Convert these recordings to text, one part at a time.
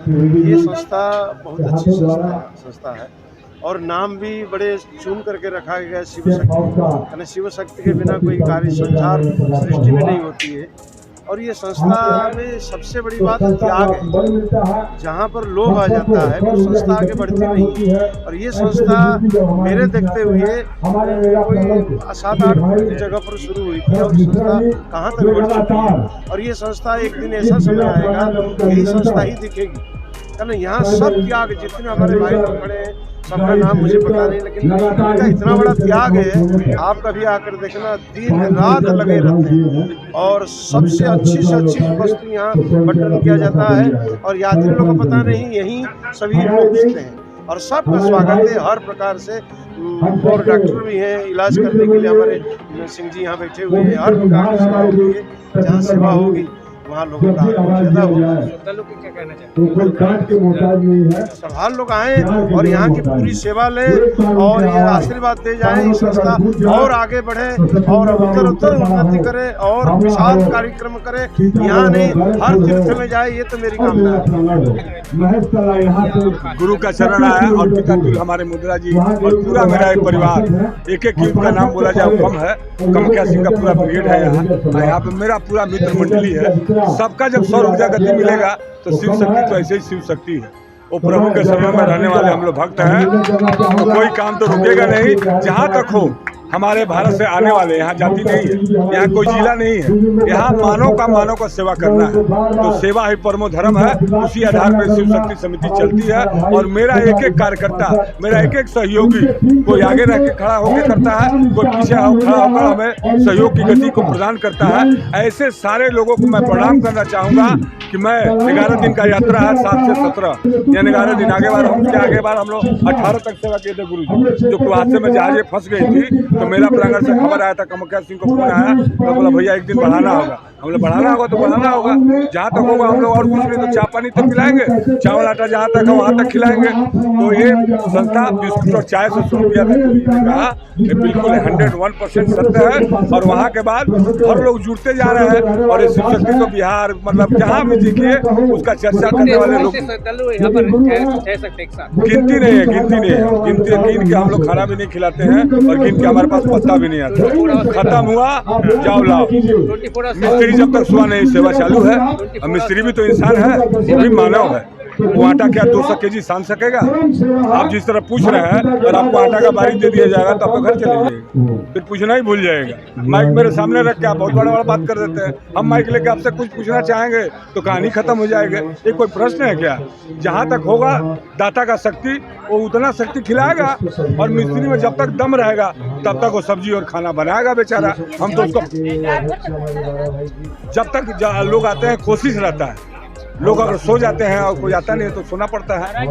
ये संस्था बहुत अच्छी संस्था है और नाम भी बड़े चुन करके रखा गया शिव शक्ति, यानी शिव शक्ति के बिना कोई कार्य संसार सृष्टि में नहीं होती है। और ये संस्था में सबसे बड़ी बात त्याग है। जहाँ पर लोभ आ जाता है वो संस्था आगे बढ़ती नहीं है। और ये संस्था मेरे देखते हुए कोई 7-8 की जगह पर शुरू हुई थी और संस्था कहाँ तक बढ़ चुकी है। और ये संस्था एक दिन ऐसा समय आएगा यही संस्था ही दिखेगी, कारण यहाँ सब त्याग, जितने हमारे भाई लोग खड़े हैं सबका नाम मुझे पता नहीं, लेकिन इनका इतना बड़ा त्याग है। आप कभी आकर देखना, दिन रात लगे रहते हैं और सबसे अच्छी से अच्छी वस्तु यहाँ बंटन किया जाता है। और यात्री लोगों को पता नहीं यहीं सभी पहुँचते हैं और सबका स्वागत है हर प्रकार से। और डॉक्टर भी हैं इलाज करने के लिए, हमारे सिंह जी यहाँ बैठे हुए हैं। हर प्रकार की सेवा होगी, जहाँ सेवा होगी वहाँ लोगों का ज़्यादा होगा। क्या कहना चाहते सवाल लोग आए और यहाँ की पूरी सेवा लें और ये आशीर्वाद दे जाए, ये संस्था और आगे बढ़े और उत्तर उन्नति करे और विशाल कार्यक्रम करे। यहाँ नहीं हर तीर्थ में जाए, ये तो मेरी कामना है। गुरु का चरण आया और पिता हमारे मुद्रा जी और पूरा मेरा एक परिवार, एक का नाम बोला जाए कम है। कमख्या सिंह का पूरा ब्रिगेड है यहाँ पे मेरा पूरा मित्र मंडली है। सबका जब सौर ऊर्जा गति मिलेगा तो शिव शक्ति तो ऐसे ही शिव शक्ति है। वो प्रभु के शरण में रहने वाले हम लोग भक्त हैं, तो कोई काम तो रुकेगा नहीं जहाँ तक हो। हमारे भारत से आने वाले यहाँ जाति नहीं है, यहाँ कोई जिला नहीं है, यहाँ मानव का सेवा करना है। तो सेवा ही परमो धर्म है, उसी आधार पर शिव शक्ति समिति चलती है। और मेरा एक कार्यकर्ता, मेरा एक सहयोगी, कोई आगे रह के खड़ा होकर करता है, कोई पीछे खड़ा होकर हमें सहयोग की गति को प्रदान करता है। ऐसे सारे लोगों को मैं प्रणाम करना चाहूँगा कि मैं 11 दिन का यात्रा है, 7 से 17 यानी 11 दिन आगे बार हम लोग 18 तक सेवा किए थे गुरु जी। जो कुहासे में जहाजें फंस गई थी तो मेरा प्रांगण से खबर आया था, कमख्या सिंह को फोन आया तो बोला भैया एक दिन बढ़ाना होगा। हमने बढ़ाना होगा तो बढ़ाना होगा, जहाँ तक होगा हम लोग और कुछ नहीं तो चाय पानी तक खिलाएंगे, चावल आटा जहाँ तक है वहाँ तक खिलाएंगे। तो ये संस्था बिस्कुट और चाय से शुरू किया था, कहा कि बिल्कुल 101% सत्य है। और वहाँ के बाद हर लोग जुड़ते जा रहे हैं और ये शिव शक्ति तो बिहार मतलब जहाँ भी दिखिए उसका चर्चा करने वाले लोग गिनती नहीं है गिन के हम लोग खाना भी नहीं खिलाते हैं और गिन के हमारे पास पत्ता भी नहीं आता। खत्म हुआ जाओ लाओ। मिस्त्री जब तक सुबह नहीं सेवा चालू है, और मिस्त्री भी तो इंसान है, वो भी मानव है। वो आटा क्या 200 केजी सान सकेगा? आप जिस तरह पूछ रहे हैं और आपको आटा का बारी दे दिया जाएगा तो आपको घर चले जाएगा, फिर पूछना ही भूल जाएगा। माइक मेरे सामने रख के आप बहुत बड़ा बात कर देते हैं। हम माइक लेके आपसे कुछ पूछना चाहेंगे तो कहानी खत्म हो जाएगी। ये कोई प्रश्न है क्या? जहाँ तक होगा दाता का शक्ति वो उतना शक्ति खिलाएगा और मिस्त्री में जब तक दम रहेगा तब तक वो सब्जी और खाना बनाएगा बेचारा। हम तो उसको जब तक लोग आते हैं कोशिश रहता है, लोग अगर सो जाते हैं और कोई आता नहीं है तो सोना पड़ता है।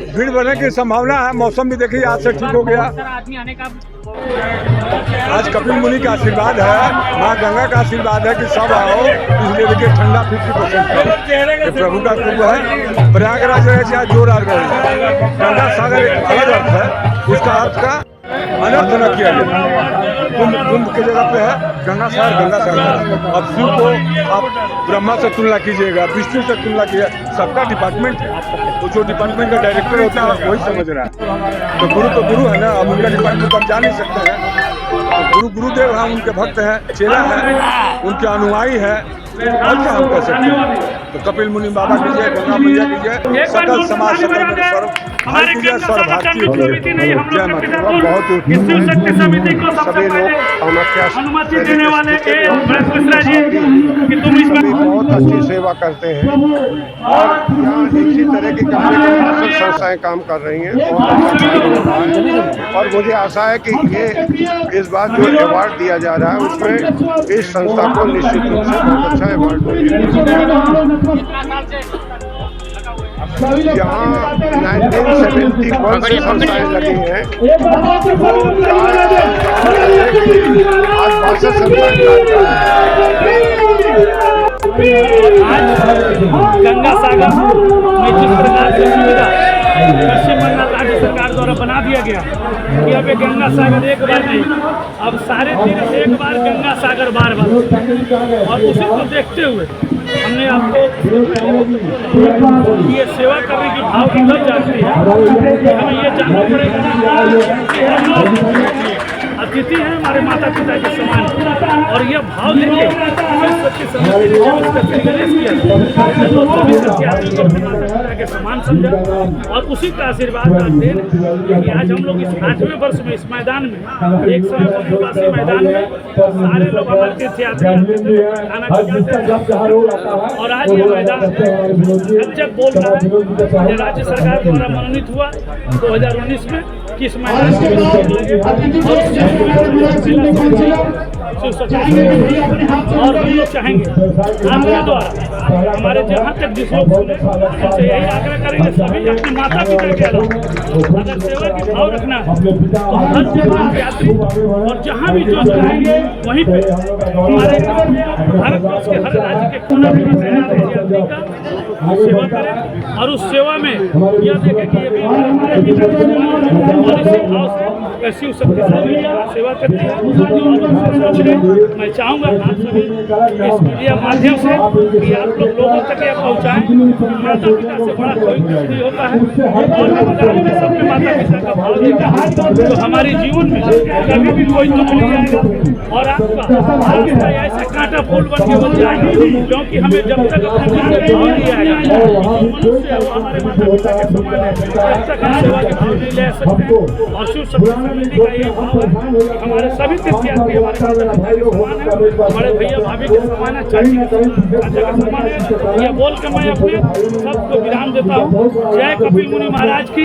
भीड़ बढ़ने की संभावना है, मौसम भी देखिए आज से ठीक हो गया। आज कपिल मुनि का आशीर्वाद है, माँ गंगा का आशीर्वाद है कि सब आओ, इसलिए देखिए ठंडा 50% प्रभु का कुंभ है। प्रयागराज रहे चाहे जोर आ रहे, गंगा सागर एक अलग अर्थ है, उसका अर्थ का अनर्थ न किया गया। कुंभ की जगह पे है गंगा सागर। अब शिव को आप ब्रह्मा से तुलना कीजिएगा, विष्णु से तुलना कीजिएगा, सबका डिपार्टमेंट है। तो जो डिपार्टमेंट का डायरेक्टर होता है वही समझ रहा है। तो गुरु है ना, अब उनका डिपार्टमेंट तो हम जान नहीं सकते हैं। तो गुरुदेव हैं, उनके भक्त हैं, चेला है, उनके अनुयायी है, और क्या हम कह सकते हैं। तो कपिल मुनि बाबा कीजिए, गंगा मैया कीजिए, सकल समाज सकल भारतीय स्वर भारतीय जय माता। बहुत सभी लोग अनुमति देने वाले बहुत अच्छी सेवा करते हैं और यहाँ इसी तरह की कार्यक्रम संस्थाएं काम कर रही हैं और मुझे आशा है कि ये इस बार जो अवार्ड दिया जा रहा है उसमें इस संस्था को निश्चित रूप से बहुत अच्छा अवार्ड मिलेगा। यहाँ 1971 से संस्थाएं लगी हैं, आज 62 गंगा सागर में जिस प्रकार से सुविधा पश्चिम बंगाल राज्य सरकार द्वारा बना दिया गया कि अब ये गंगा सागर एक बार नहीं, अब सारे तीर्थ एक बार, गंगा सागर बार बार। और उसी को देखते हुए हमने आपको ये सेवा करने की भाव निकल जाती है। हमें ये जानना पड़ेगा कि हम लोग अतिथि हैं हमारे माता पिता के समान, और यह भाव लेके माता के समान समझा और उसी का आशीर्वाद का देन कि आज हम लोग इस 8वें वर्ष में इस मैदान में, एक समय वनवासी मैदान में सारे लोग हमारे तीर्थयात्री और आज ये मैदान जब बोल रहा है, राज्य सरकार द्वारा मनोनीत हुआ 2019 में कि इस मैदान और हम लोग चाहेंगे आपके द्वारा हमारे जहाँ तक जिस लोग सुने उनसे यही आग्रह करेंगे, सभी अपने माता पिता के अलावा अगर सेवा की भाव रखना है तो हर जगह यात्री और जहाँ भी जो चाहेंगे वहीं पे हमारे भारतवर्ष के हर राज्य के कोना में यात्री का सेवा करें और उस सेवा में यह देखें कि ये भी और इसी भाव से शिव शक्ति सेवा करती है। मैं चाहूँगा आप सभी इस मीडिया माध्यम से कि आप लोगों तक यह पहुँचाएं कि माता पिता से बड़ा कोई कुछ नहीं होता है और सबके माता पिता का भाव देगा तो हमारे जीवन में कभी भी कोई दुख नहीं आएगा और आपका ऐसा कांटा फूल बन के बन जाएगा, क्योंकि हमें जब तक अपने भाव नहीं आएगा मनुष्य हमारे माता पिता के समान है, जब तक हम सेवा के भाव नहीं ले सकते। और शिव शक्ति समिति का ये भाव है, हमारे सभी तीर्थयात्री हमारे समान है, बड़े भैया भाभी के समान है, चाची के समान है। ये बोल कर मैं अपने सबको विराम देता हूँ। जय कपिल मुनि महाराज की।